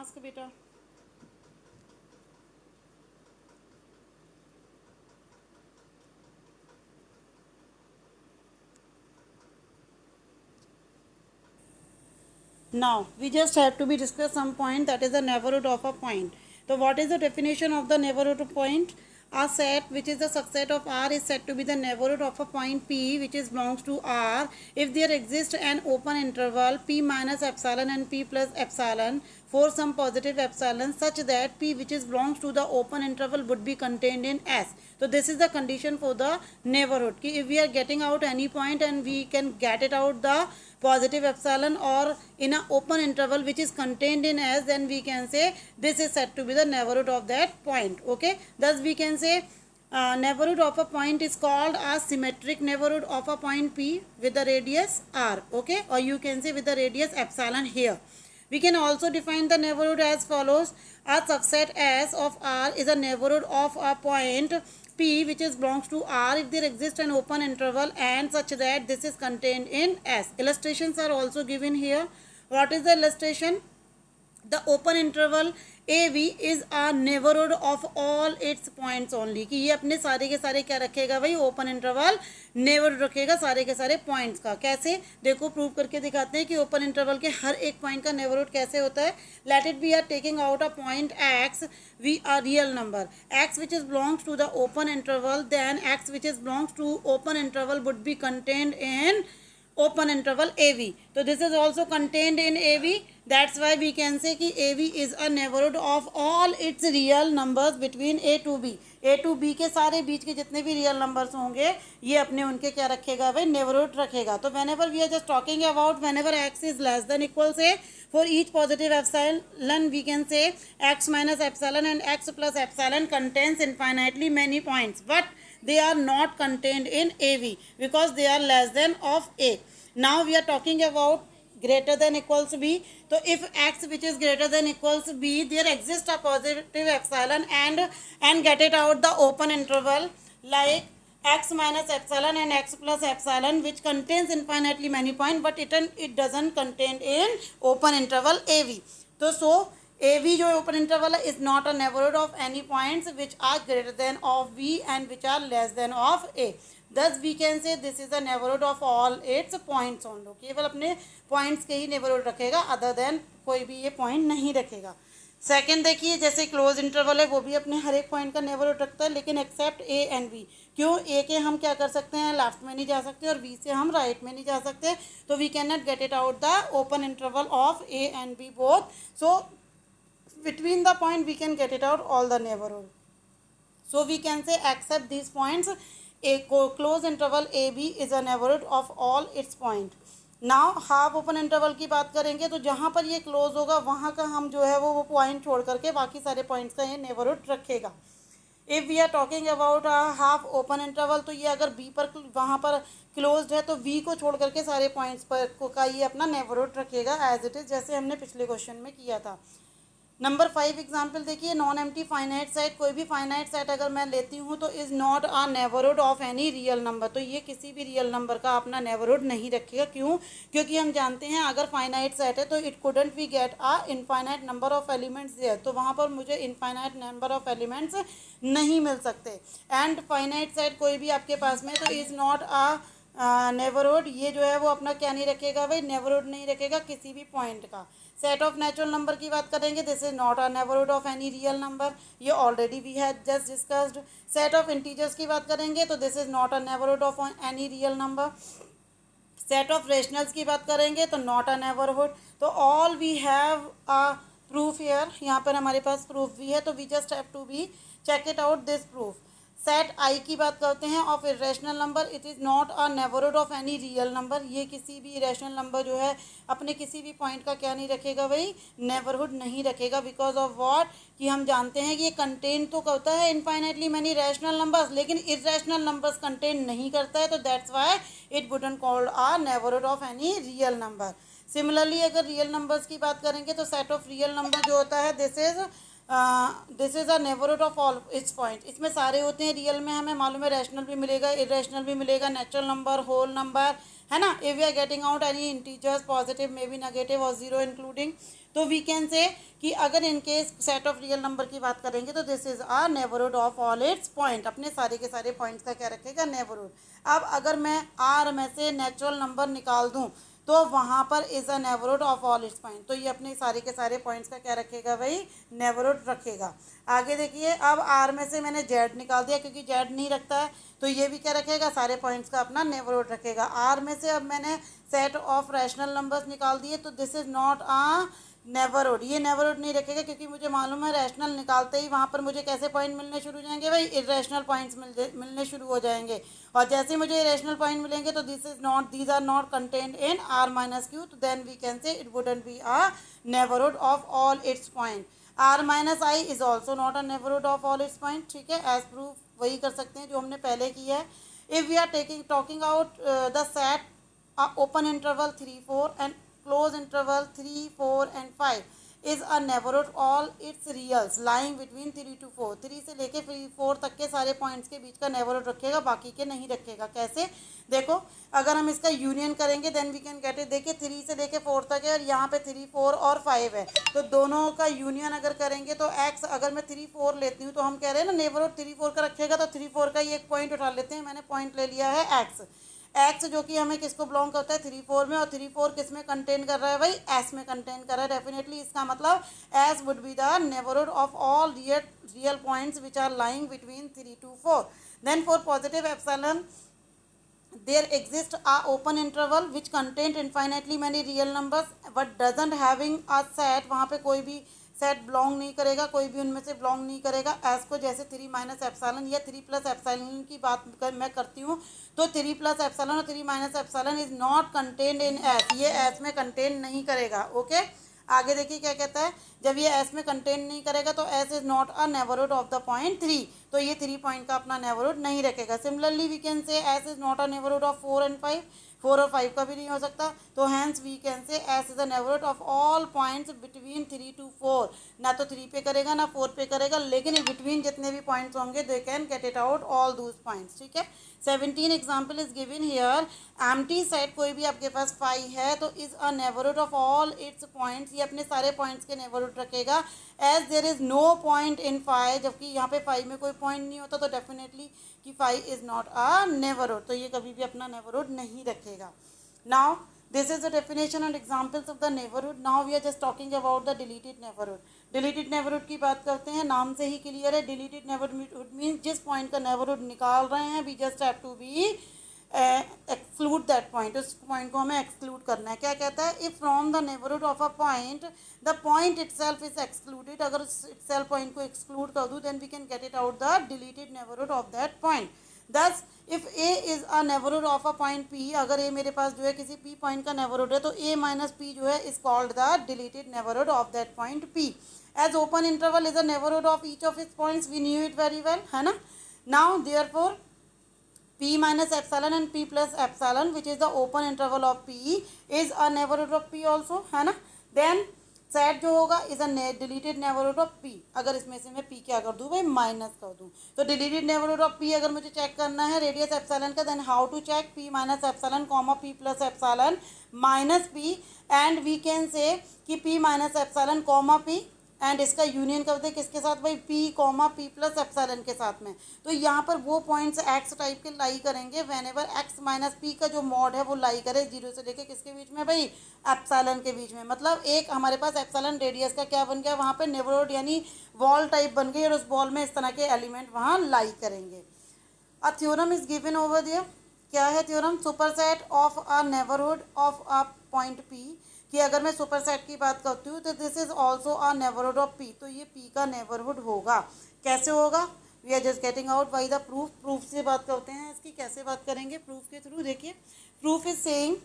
Ask बेटा। Now we just have to be discuss some point, that is the neighborhood of a point. So what is the definition of the neighborhood of point? A set which is the subset of R is said to be the neighborhood of a point P which is belongs to R if there exists an open interval P minus epsilon and P plus epsilon for some positive epsilon such that P which is belongs to the open interval would be contained in S. So this is the condition for the neighborhood. If we are getting out any point and we can get it out the positive epsilon or in a open interval which is contained in S, then we can say this is said to be the neighborhood of that point. Okay, thus we can say neighborhood of a point is called a symmetric neighborhood of a point P with the radius R. Okay, or you can say with the radius epsilon here. We can also define the neighborhood as follows. A subset S of R is a neighborhood of a point P which is belongs to R if there exists an open interval and such that this is contained in S. Illustrations are also given here. What is the illustration? The open interval AV is a neighborhood of all its points only, कि ये अपने सारे के सारे क्या रखेगा भाई, open interval neighbourhood रखेगा सारे के सारे पॉइंट्स का. कैसे देखो प्रूव करके दिखाते हैं कि ओपन इंटरवल के हर एक पॉइंट का नेबरहुड कैसे होता है. Let it we are taking out a point x, we are real number x which is belongs to the open interval, then x which is belongs to open interval would be contained in open interval AV. So this is also contained in AV. That's why we can say कि AV is a neighborhood of all its real numbers between A to B. A to B के सारे बीच के जितने भी real numbers होंगे ये अपने उनके क्या रखेगा भाई, नेबरहुड रखेगा. तो whenever we are just talking about whenever x is less than equal say for each positive epsilon we can say x minus epsilon and x plus epsilon contains infinitely many points, but they are not contained in AV because they are less than of A. Now we are talking about greater than equals B. So if x which is greater than equals B, there exists a positive epsilon and get it out the open interval like x minus epsilon and x plus epsilon which contains infinitely many points, but it doesn't contain in open interval AV. So AV जो open interval है is not a neighborhood of any points which are greater than of B and which are less than of A. Thus we can say this is a neighborhood of all its points only. केवल अपने points के ही neighborhood रखेगा, other than कोई भी ये point नहीं रखेगा. Second देखिए, जैसे क्लोज इंटरवल है वो भी अपने हर एक पॉइंट का नेबरहुड रखता है, लेकिन एक्सेप्ट ए एंड बी. क्यों? ए के हम क्या कर सकते हैं, लेफ्ट में नहीं जा सकते और बी से हम राइट में नहीं जा सकते. तो we can not get it out the open interval of a and b both. So between the point we can get it out all the neighborhood. So we can say accept these points. A close interval AB is a neighborhood of all its point. Now half open interval की बात करेंगे तो जहाँ पर ये close होगा वहाँ का हम जो है वो पॉइंट छोड़ करके बाकी सारे पॉइंट्स का ये नेबरहुड रखेगा. If we are talking about half open interval, तो ये अगर बी पर वहाँ पर क्लोज्ड है तो वी को छोड़ करके सारे पॉइंट्स पर का ये अपना नेबरहुड रखेगा एज इट इज़, जैसे हमने पिछले क्वेश्चन में किया था. नंबर 5 एग्जाम्पल देखिए, नॉन एम्प्टी फाइनाइट सेट. कोई भी फाइनाइट सेट अगर मैं लेती हूँ तो is not a neighbourhood of any real number. तो ये किसी भी रियल नंबर का अपना नेबरहुड नहीं रखेगा. क्यों? क्योंकि हम जानते हैं अगर फाइनाइट सेट है तो it couldn't we get a infinite number of elements there. तो वहाँ पर मुझे इनफाइनाइट नंबर ऑफ एलिमेंट्स नहीं मिल सकते. एंड फाइनाइट सेट कोई भी आपके पास में तो इज़ नॉट अ नेबरहुड. ये जो है वो अपना क्या नहीं रखेगा भाई, नेबरहुड नहीं रखेगा किसी भी पॉइंट का. सेट ऑफ नेचुरल नंबर की बात करेंगे, this is not a neighbourhood of any real number. ये already we had just discussed. Set of integers की बात करेंगे तो this is not a neighbourhood of any real number. Set of rationals की बात करेंगे तो नॉट अ नेबरहुड. तो all we have a proof here. यहाँ पर हमारे पास प्रूफ भी है, तो we just have to be check it out this proof. Set आई की बात करते हैं of irrational number, it is not a neighbourhood of any real number. ये किसी भी इरेशनल नंबर जो है अपने किसी भी पॉइंट का क्या नहीं रखेगा भाई, नेबरहुड नहीं रखेगा. बिकॉज ऑफ व्हाट, कि हम जानते हैं कि ये कंटेन तो करता है इनफाइनाइटली मैनी रैशनल नंबर्स, लेकिन इरेशनल नंबर्स कंटेन नहीं करता है. तो that's why it wouldn't called a neighbourhood of any real number. Similarly अगर रियल नंबर्स की बात करेंगे तो सेट ऑफ रियल नंबर जो होता है this is a neighbourhood of all its point. इसमें सारे होते हैं रियल में, हमें मालूम है रैशनल भी मिलेगा, इरेशनल भी मिलेगा, नेचुरल नंबर, होल नंबर, है ना. If we are getting out any integers positive may be negative और जीरो इंक्लूडिंग. तो वी कैन से कि अगर in case set of real number की बात करेंगे तो this is a neighbourhood of all its point, अपने सारे के सारे पॉइंट्स का क्या रखेगा, नेबरहुड। अब अगर मैं आर में से नेचुरल नंबर निकाल दूं तो वहाँ पर is a neighbourhood of all its point, तो ये अपने सारे के सारे पॉइंट्स का क्या रखेगा भाई, नेबरहुड रखेगा। आगे देखिए, अब आर में से मैंने जेड निकाल दिया क्योंकि जेड नहीं रखता है, तो ये भी क्या रखेगा, सारे पॉइंट्स का अपना नेबरहुड रखेगा। आर में से अब मैंने सेट ऑफ रैशनल नंबर्स निकाल दिए, तो this is not a neighbourhood, ये नेबरहुड नहीं रखेगा क्योंकि मुझे मालूम है रैशनल निकालते ही वहाँ पर मुझे कैसे पॉइंट मिलने शुरू हो जाएंगे भाई, इरेशनल पॉइंट्स मिलने शुरू हो जाएंगे। और जैसे ही मुझे इरेशनल पॉइंट मिलेंगे तो these are not contained in R minus Q, तो then we can say it wouldn't be a neighbourhood of all its point. R minus I is also not a neighbourhood of all its point, ठीक है, as proof वही कर सकते हैं जो हमने पहले किया है। If we are talking out the set open interval 3 4 and close interval 3 4 and 5 is a neighborhood all its reals lying between 3 to 4, 3 से लेके 4 तक के सारे पॉइंट्स के बीच का नेबरहुड रखेगा, बाकी के नहीं रखेगा। कैसे, देखो अगर हम इसका यूनियन करेंगे then we can get it. देखिए 3 से लेके 4 तक है और यहाँ पे 3 4 और 5 है, तो दोनों का यूनियन अगर करेंगे तो एक्स, अगर मैं 3 4 लेती हूँ तो हम कह रहे हैं ना नेबरहुड 3 4 का रखेगा, तो 3 4 का ही एक पॉइंट उठा लेते हैं, मैंने पॉइंट ले लिया है एक्स। एक्स जो कि हमें किसको बिलोंग करता है, 3 4 में, और 3 4 किस में कंटेन कर रहा है भाई, एस में कंटेन कर रहा है। डेफिनेटली इसका मतलब S would be the neighbourhood of all real points which are lying between 3 to 4। Then for positive epsilon there exists a open interval which contained infinitely many real numbers but doesn't having a set, वहाँ पे कोई भी set belong नहीं करेगा, कोई भी उनमें से बिलोंग नहीं करेगा। एस को जैसे 3 माइनस एप्सिलॉन या 3 प्लस एप्सिलॉन की बात मैं करती हूँ, तो 3 प्लस एप्सिलॉन और 3 minus epsilon is not contained in S, ये एस में कंटेन नहीं करेगा। ओके, आगे देखिए क्या कहता है, जब ये एस में कंटेन नहीं करेगा तो S is not a neighbourhood of the point 3, तो ये 3 पॉइंट का अपना नेबरहुड नहीं रखेगा। Similarly we can say S is not a neighbourhood of 4 and 5, 4 और 5 का भी नहीं हो सकता, तो hence we can say S is a neighbourhood of all points between 3 to 4। ना तो 3 पे करेगा ना 4 पे करेगा, लेकिन बिटवीन जितने भी पॉइंट्स होंगे they can get it out all those points, ठीक है। 17 example is given here. Empty set कोई भी आपके पास 5 है तो is a neighbourhood of all its points, ये अपने सारे पॉइंट्स के नेबरहुड रखेगा। As there is no point in 5, जबकि यहाँ पे 5 में कोई पॉइंट नहीं होता, तो डेफिनेटली कि 5 इज नॉट अ नेबरहुड, तो ये कभी भी अपना नेबरहुड नहीं रखेगा। Now this is the definition and examples of the neighborhood. Now we are just talking about the deleted neighborhood. deleted neighborhood की बात करते हैं, नाम से ही क्लियर है, deleted neighborhood means जिस पॉइंट का नेबरहुड निकाल रहे हैं we just have to be exclude that point, उस पॉइंट को हमें एक्सक्लूड करना है। क्या कहता है, if from the neighbourhood of a point the point itself is excluded, अगर उस इटसेल्फ पॉइंट को एक्सक्लूड कर दूं then we can get it out the deleted neighbourhood of that point. Thus if A is a neighbourhood of a point P, अगर ए मेरे पास जो है किसी पी पॉइंट का नेबरहुड है तो ए माइनस पी जो है is called the deleted neighbourhood of that point p. As open interval is a neighbourhood of each of its points, we knew it very well, है ना। Now therefore p minus epsilon and p plus epsilon which is the open interval of p is a neighborhood of p also, है ना। then set जो होगा is a deleted neighbourhood of p, अगर इसमें से मैं p क्या कर दूँ भाई, माइनस कर दूँ, तो डिलीटेड नेबरहुड ऑफ p अगर मुझे चेक करना है रेडियस एप्सिलॉन का, then how to check, p minus epsilon comma p plus epsilon minus p, and we can say कि p minus epsilon comma p and इसका यूनियन कर दे किसके साथ भाई, p comma p plus epsilon के साथ में। तो यहाँ पर वो पॉइंट्स x टाइप के लाई करेंगे when ever x minus P का जो मॉड है वो लाई करे 0 से लेके किसके बीच में भाई, एप्सिलॉन के बीच में। मतलब एक हमारे पास एप्सिलॉन रेडियस का क्या बन गया, वहाँ पे नेबरहुड यानी वॉल टाइप बन गई, और उस बॉल में इस तरह के एलिमेंट वहाँ लाई करेंगे। A theorem is given over there, क्या है theorem, superset of a neighbourhood of a point p, कि अगर मैं सुपर सेट की बात करती हूँ तो this is also a neighbourhood of p, तो ये p का नेबरहुड होगा। कैसे होगा, we are just getting out by the proof, proof से बात करते हैं इसकी, कैसे बात करेंगे प्रूफ के थ्रू। देखिए proof is saying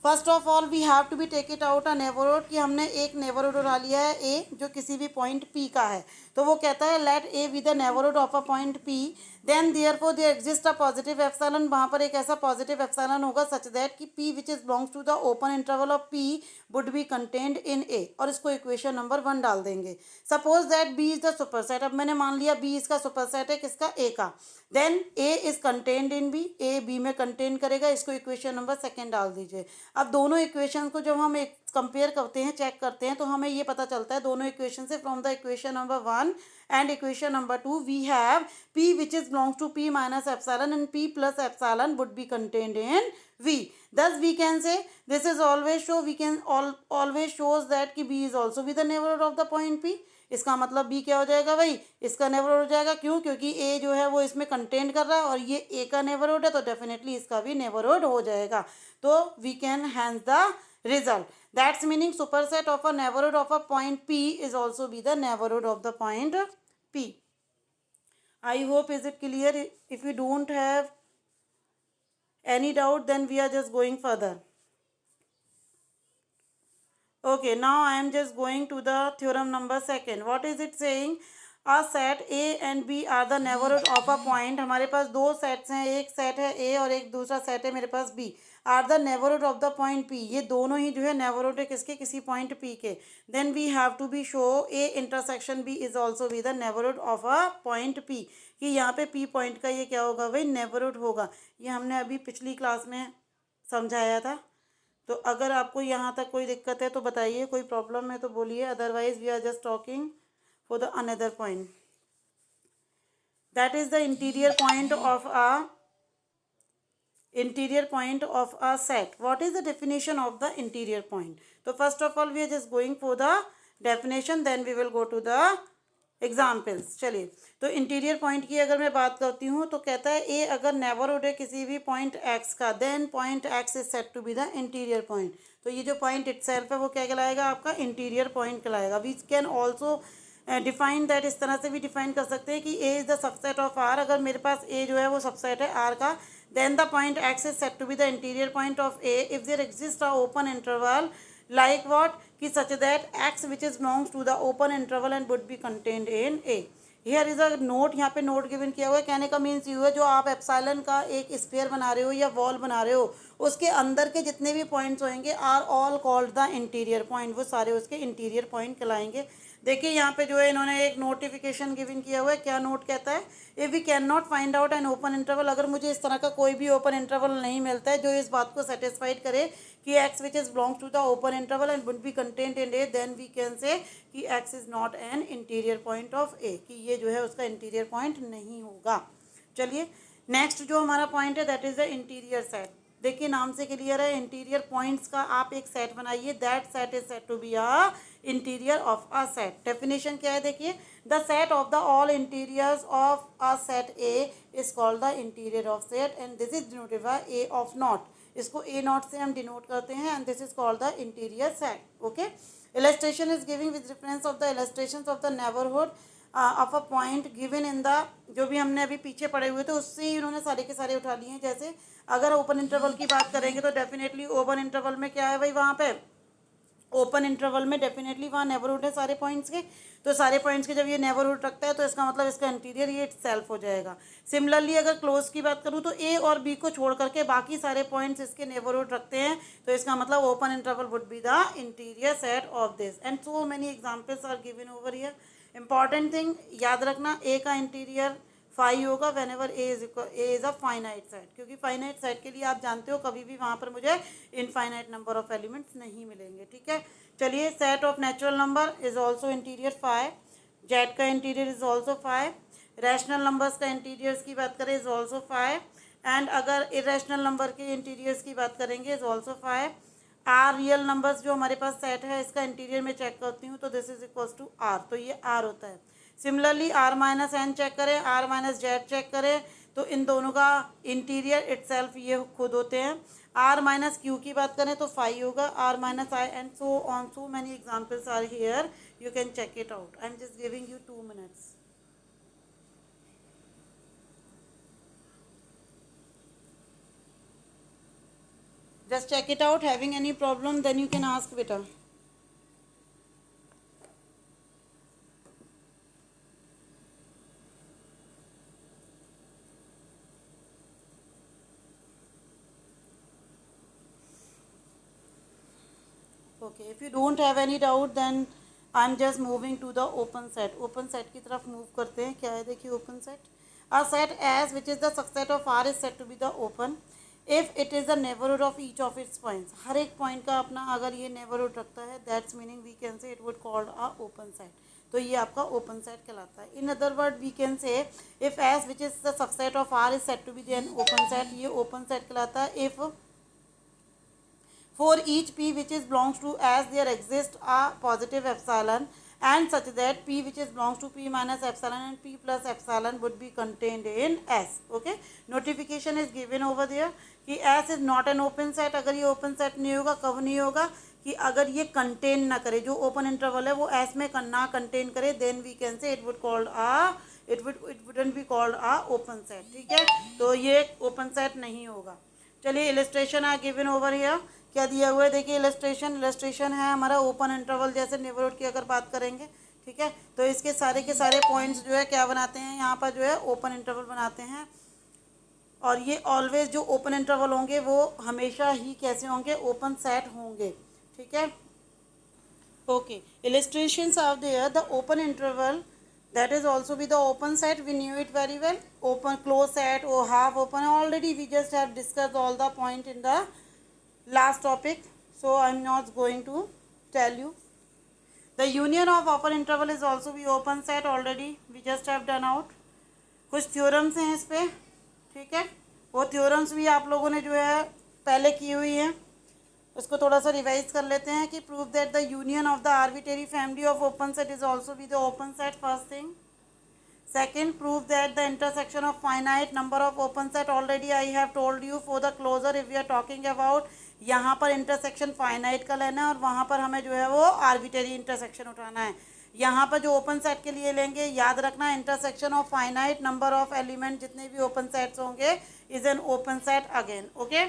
first of all we have to be take it out a neighbourhood, कि हमने एक नेबरहुड उठा लिया है ए जो किसी भी पॉइंट p का है, तो वो कहता है let A be the neighbourhood of a point p, then therefore there exist a positive epsilon, वहाँ पर एक ऐसा पॉजिटिव एप्सिलॉन होगा सच दैट कि p which is belongs to the open interval of p would be contained in a, और इसको equation number 1 डाल देंगे। Suppose that b is the superset, अब मैंने मान लिया b इसका सुपरसेट है किसका, a का, then a is contained in b, a b में कंटेन करेगा, इसको इक्वेशन नंबर 2 डाल दीजिए। अब दोनों इक्वेशन को जब हम एक कंपेयर करते हैं, चेक करते हैं, तो हमें ये पता चलता है दोनों इक्वेशन से, from the equation number 1 and equation number 2 we have p which is belongs to p minus epsilon and p plus epsilon would be contained in v. Thus we can say this is always show, we can always shows that कि b is also be the neighborhood of the point p. इसका मतलब b क्या हो जाएगा भाई, इसका neighbourhood हो जाएगा। क्यों? क्योंकि a जो है वो इसमें कंटेन कर रहा है और ये a का नेबरहुड है, तो डेफिनेटली इसका भी नेबरहुड हो जाएगा। तो we can hence the result. That's meaning superset of a neighborhood of a point P is also be the neighborhood of the point P. I hope is it clear? If you don't have any doubt, then we are just going further. Okay, now I am just going to the theorem number 2. What is it saying? A set A and B are the neighborhood of a point. हमारे पास दो sets हैं, एक set है A और एक दूसरा set है मेरे पास B. Are the neighbourhood of the point P. ये दोनों ही जो है नेबरहुड है किसके, किसी पॉइंट P के. Then we have to be show A intersection B is also be the neighbourhood of a point P. कि यहाँ पे P पॉइंट का ये क्या होगा भाई, नेबरहुड होगा. ये हमने अभी पिछली क्लास में समझाया था. तो अगर आपको यहाँ तक कोई दिक्कत है तो बताइए, कोई प्रॉब्लम है तो बोलिए, otherwise we are just talking for the another point. That is the interior point of a set. What is the definition of the interior point? So first of all we are just going for the definition, then we will go to the examples. चलिए, तो interior point की अगर मैं बात करती हूँ तो कहता है ए अगर नेबरहुड है किसी भी पॉइंट एक्स का, then point x is set to be the interior point. तो ये जो पॉइंट इटसेल्फ है वो क्या कहलाएगा, आपका इंटीरियर पॉइंट कहलाएगा. We can also define that, इस तरह से भी डिफाइन कर सकते हैं कि A is the subset of R. अगर मेरे पास ए जो है वो सबसेट है आर का, then the point x is said to be the interior point of A if there exists a open interval like what, कि such that x which is belongs to the open interval and would be contained in A. Here is a note, यहाँ पे note given किया हुआ है. कहने का means ये है, जो आप एप्सिलॉन का एक स्फीयर बना रहे हो या वॉल बना रहे हो, उसके अंदर के जितने भी पॉइंट्स होंगे are all called the interior point. वो सारे उसके इंटीरियर पॉइंट कहलाएंगे. देखिए यहाँ पे जो है इन्होंने एक नोटिफिकेशन गिवन किया हुआ है. क्या नोट कहता है, if we can not find out an open interval. अगर मुझे इस तरह का कोई भी ओपन इंटरवल नहीं मिलता है जो इस बात को सेटिस्फाइड करे कि X which is belongs to the open interval and would be content in A, then we can say कि X is not an interior point of A, कि ये जो है उसका इंटीरियर पॉइंट नहीं होगा. चलिए, नेक्स्ट जो हमारा पॉइंट है that is the interior set. देखिए नाम से क्लियर है, इंटीरियर पॉइंट्स का आप एक सेट बनाइए. That set is set to be a interior of a set. Definition क्या है, देखिए, the set of the all interiors of a set A is called the interior of set and this is denoted by A of nought. इसको A nought से हम denote करते हैं and this is called the interior set. Okay, illustration is giving with reference of the illustrations of the neighborhood of a point given in the, जो भी हमने अभी पीछे पढ़े हुए थे उससे ही उन्होंने सारे के सारे उठा लिए हैं. जैसे अगर ओपन इंटरवल की बात करेंगे तो डेफिनेटली ओपन इंटरवल में क्या है भाई, वहाँ पे ओपन इंटरवल में डेफिनेटली वहाँ नेबरहुड है सारे पॉइंट्स के. तो सारे पॉइंट्स के जब ये नेबरहुड रखता है तो इसका मतलब इसका इंटीरियर ये सेल्फ हो जाएगा. सिमिलरली अगर क्लोज की बात करूँ तो ए और बी को छोड़ करके बाकी सारे पॉइंट्स इसके नेबरहुड रखते हैं, तो इसका मतलब open interval would be the interior set of this. And so many examples are given over here. Important thing याद रखना, ए का इंटीरियर फाई होगा whenever A is a finite set, क्योंकि फाइनाइट सेट के लिए आप जानते हो कभी भी वहाँ पर मुझे इनफाइनाइट नंबर ऑफ एलिमेंट्स नहीं मिलेंगे. ठीक है, चलिए, set of natural number is also interior phi. Z का interior is also phi. Rational numbers का इंटीरियर्स की बात करें इज ऑल्सो फाइव. एंड अगर इरेशनल नंबर के इंटीरियर्स की बात करेंगे is also phi. R real numbers जो हमारे पास सेट है इसका इंटीरियर में चेक करती हूँ तो this is equals to R, तो ये आर होता है. Similarly R minus N check करें, आर माइनस जेड चेक करें, तो इन दोनों का इंटीरियर इटसेल्फ ये खुद होते हैं. आर माइनस क्यू की बात करें तो फाई होगा, R minus I and so on. So many examples are here, you can check it out. I am just giving you 2 minutes. Just check it out. Having any problem, then you can ask beta. Okay, if you don't have any doubt, then I'm just moving to the open set. Open set की तरफ move करते हैं. क्या है देखिए open set. A set S which is the subset of R is said to be the open. If it is the neighbourhood of each of its points, हर एक point का अपना अगर ये नेबरहुड रखता है, that's meaning we can say it would called a open set, तो ये आपका ओपन सेट कहलाता है। In other word we can say if S which is the subset of R is set to be then open set, ये open set कहलाता है। If for each p which is belongs to as there exists a positive epsilon and such that p which is belongs to p minus epsilon and p plus epsilon would be contained in S. Okay, notification is given over there कि S is not an open set। अगर ये open set नहीं होगा, कब नहीं होगा कि अगर ये contain ना करे, जो open interval है वो S में ना contain करे, then we can say it would called a it wouldn't be called a open set। ठीक है, तो ये open set नहीं होगा। चलिए illustration are given over here, क्या दिया हुआ है देखिए इलस्ट्रेशन है हमारा ओपन इंटरवल जैसे नेबरहुड की अगर बात करेंगे, ठीक है, तो इसके सारे के सारे पॉइंट्स जो है क्या बनाते हैं, यहाँ पर जो है ओपन इंटरवल बनाते हैं। और ये ऑलवेज जो ओपन इंटरवल होंगे वो हमेशा ही कैसे होंगे, ओपन सेट होंगे। ठीक है, okay, illustrations are there, the open interval that is also be the open set, we knew it very well, open close set or half open, already we just have discussed all the point in the last topic, so I'm not going to tell you. The union of open interval is also be open set, already we just have done out। कुछ theorems हैं इस पे, ठीक है, वो theorems भी आप लोगों ने जो है पहले की हुई हैं, उसको थोड़ा सा रिवाइज कर लेते हैं कि prove that the union of the arbitrary family of open set is also be the open set, first thing. Second, prove that the intersection of finite number of open set, already I have told you for the closure if we are talking about, यहाँ पर intersection finite का लेना है और वहाँ पर हमें जो है वो आर्बिट्रेरी इंटरसेक्शन उठाना है। यहाँ पर जो ओपन सेट के लिए लेंगे, याद रखना intersection of finite number of element जितने भी ओपन सेट्स होंगे is an open set again. Okay,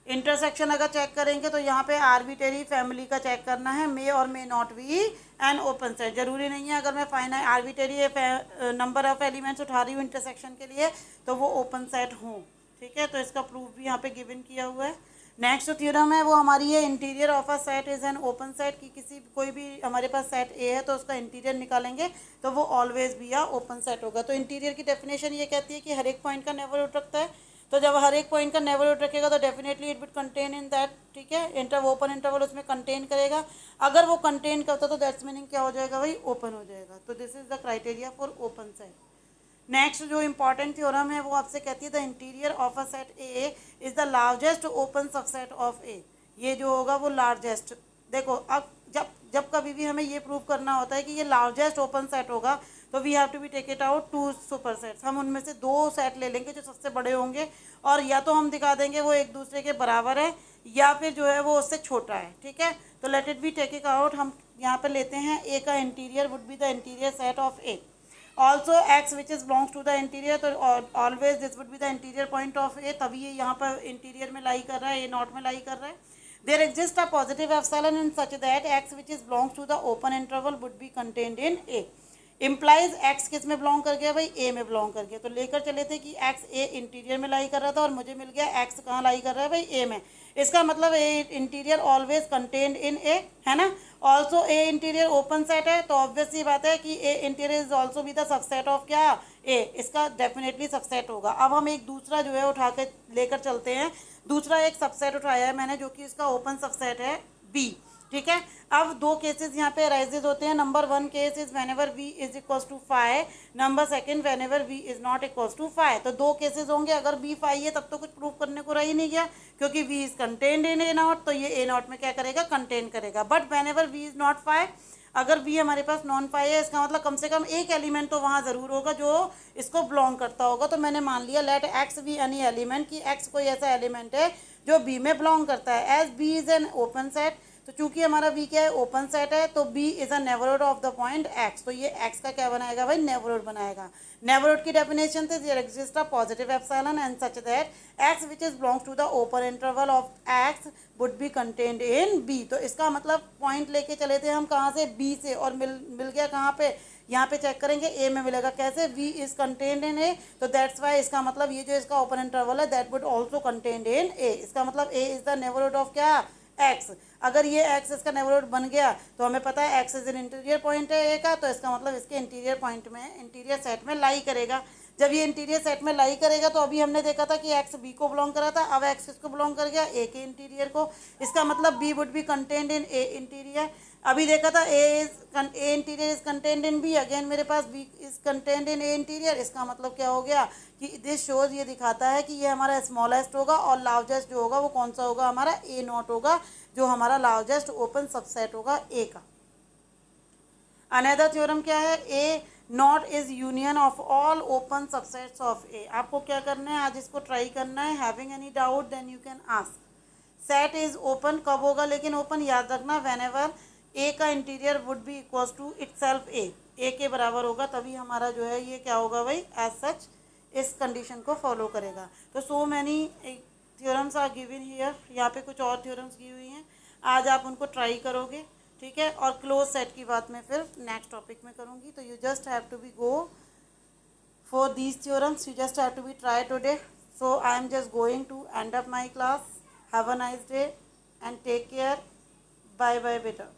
intersection अगर चेक करेंगे तो यहाँ पे आर्बिट्रेरी फैमिली का चेक करना है, मे और may not be N open set. जरूरी नहीं है अगर मैं finite arbitrary number of elements उठा रही हूँ इंटरसेक्शन के लिए तो वो ओपन सेट हों। ठीक है, तो इसका प्रूफ भी यहाँ पे गिवन किया हुआ है। नेक्स्ट जो थ्योरम है वो हमारी है interior of a set is an open set, की किसी कोई भी हमारे पास सेट ए है तो उसका इंटीरियर निकालेंगे तो वो ऑलवेज भी ओपन सेट होगा। तो इंटीरियर की डेफिनेशन ये कहती है कि हर एक पॉइंट का नेबरहुड रखता है, तो जब हर एक पॉइंट का नेबरहुड रखेगा तो definitely it will contain in that. ठीक है, ओपन इंटरवल उसमें कंटेन करेगा, अगर वो कंटेन करता तो दैट्स मीनिंग क्या हो जाएगा भाई, ओपन हो जाएगा। तो this is the criteria for open set. Next जो इंपॉर्टेंट थ्योरम है वो आपसे कहती है the interior of a set A is the largest open subset of A, ये जो होगा वो लार्जेस्ट। देखो अब जब जब कभी भी हमें ये प्रूव करना होता है कि ये लार्जेस्ट ओपन सेट होगा तो we have to be take it out two supersets, हम उनमें से दो सेट ले लेंगे जो सबसे बड़े होंगे और या तो हम दिखा देंगे वो एक दूसरे के बराबर है या फिर जो है वो उससे छोटा है। ठीक है, तो let it be take it out, हम यहाँ पर लेते हैं ए का interior would be the interior set of A, also X which is belongs to the interior, तो always this would be the interior point of A, तभी ये यहाँ पर इंटीरियर में लाई कर रहा है, ए नॉट में लाई कर रहा है। There exist a positive epsilon in such that x which is belongs to the open interval would be contained in A, implies x किस में बिलोंग कर गया भाई, ए में बिलोंग कर गया। तो लेकर चले थे कि एक्स ए इंटीरियर में लाई कर रहा था और मुझे मिल गया एक्स कहाँ लाई कर रहा है भाई, ए में, इसका मतलब A interior always contained in A, है ना। Also A interior open set है तो ऑब्वियस ये बात है कि A interior is also be the subset of क्या, ए, इसका डेफिनेटली सबसेट होगा। अब हम एक दूसरा जो है उठा के लेकर चलते हैं, दूसरा एक सबसेट उठाया है मैंने जो कि इसका ओपन सबसेट है बी। ठीक है, अब दो केसेस यहाँ पे राइजेज होते हैं। Number one case is whenever v is equals to 5, number second whenever v is not equals to 5। तो दो केसेस होंगे, अगर b 5 है तब तो कुछ प्रूव करने को रह ही नहीं गया क्योंकि v is contained in A not, तो ये ए नॉट में क्या करेगा, कंटेन करेगा। But whenever v is not 5, अगर v हमारे पास नॉन 5 है इसका मतलब कम से कम एक एलिमेंट तो वहाँ ज़रूर होगा जो इसको बिलोंग करता होगा। तो मैंने मान लिया let x be any element, कि एक्स कोई ऐसा एलिमेंट है जो b में बिलोंग करता है, as b is an open set, तो चूंकि हमारा v क्या है, ओपन सेट है, तो b is a neighbourhood of the point x, तो ये x का क्या बनाएगा भाई, नेबरहुड बनाएगा। नेबरहुड की डेफिनेशन थे there exist a positive epsilon and such that x which is belongs to the open interval of x would be contained in b। तो इसका मतलब पॉइंट लेके चले थे हम कहाँ से, b से, और मिल गया कहाँ पे, यहाँ पे चेक करेंगे ए में मिलेगा, कैसे, v is contained in A, तो दैट्स वाई इसका मतलब ये जो इसका ओपन इंटरवल है that would also contained in A, इसका मतलब A is the neighbourhood of क्या, एक्स। अगर ये एक्स इसका नेबरहुड बन गया तो हमें पता है x is an interior point है ए का, तो इसका मतलब इसके इंटीरियर पॉइंट में, इंटीरियर सेट में लाई करेगा। जब ये इंटीरियर सेट में लाई करेगा तो अभी हमने देखा था कि एक्स बी को बिलोंग करा था, अब एक्स किसको बिलोंग कर गया, ए के इंटीरियर को। इसका मतलब B would be contained in A interior. अभी देखा था A interior is contained in B, again मेरे पास B is contained in A interior. इसका मतलब क्या हो गया कि दिस शोज, ये दिखाता है कि ये हमारा स्मॉलेस्ट होगा और लार्जेस्ट जो होगा वो कौन सा होगा, हमारा ए नॉट होगा, जो हमारा लार्जेस्ट ओपन सबसेट होगा ए का। अनदर थ्योरम क्या है, A naught is union of all open subsets of A. आपको क्या करना है, आज इसको ट्राई करना है। Having any doubt then you can ask. Set is open कब होगा, लेकिन ओपन याद रखना व्हेन एवर ए का interior would be equals to itself A के बराबर होगा, तभी हमारा जो है ये क्या होगा भाई, एज सच इस कंडीशन को फॉलो करेगा। तो so many theorems are given here, यहाँ पे कुछ और थ्योरम्स की हुई हैं, आज आप उनको ट्राई करोगे, ठीक है। और क्लोज सेट की बात मैं फिर नेक्स्ट टॉपिक में करूँगी। तो you just have to be go for these theorems, you just have to be try today. So I am just going to end up my class. Have a nice day and take care. Bye bye beta.